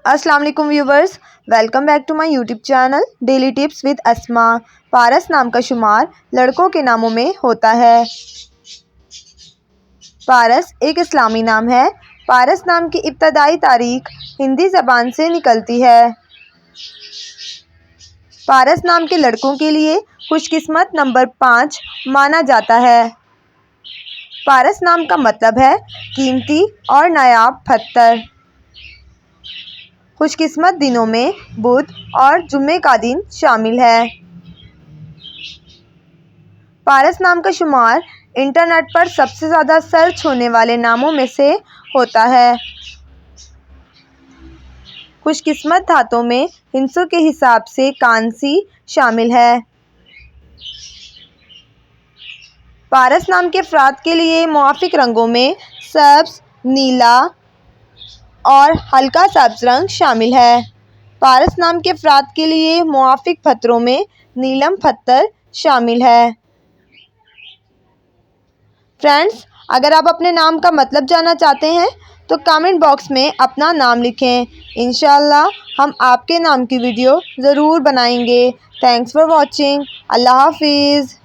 अस्सलाम वालेकुम viewers, welcome back to my YouTube channel daily tips with Asma. Paras नाम का शुमार लड़कों के नामों में होता है। पारस एक इस्लामी नाम है। पारस नाम की इब्तदाई तारीख हिंदी ज़बान से निकलती है। पारस नाम के लड़कों के लिए खुशकिस्मत नंबर 5 माना जाता है। पारस नाम का मतलब है कीमती और नायाब पत्थर। खुशकिस्मत दिनों में बुध और जुम्मे का दिन शामिल है। पारस नाम का शुमार इंटरनेट पर सबसे ज़्यादा सर्च होने वाले नामों में से होता है। खुशकिस्मत धातों में हिंसों के हिसाब से कांसी शामिल है। पारस नाम के अफराद के लिए मुआफिक रंगों में सब्ज़, नीला और हल्का सब्ज़ रंग शामिल है। पारस नाम के अफराद के लिए मुआफिक पत्थरों में नीलम पत्थर शामिल है। फ्रेंड्स, अगर आप अपने नाम का मतलब जानना चाहते हैं तो कमेंट बॉक्स में अपना नाम लिखें। इंशाअल्लाह हम आपके नाम की वीडियो ज़रूर बनाएंगे। Thanks for watching. अल्लाह हाफिज़।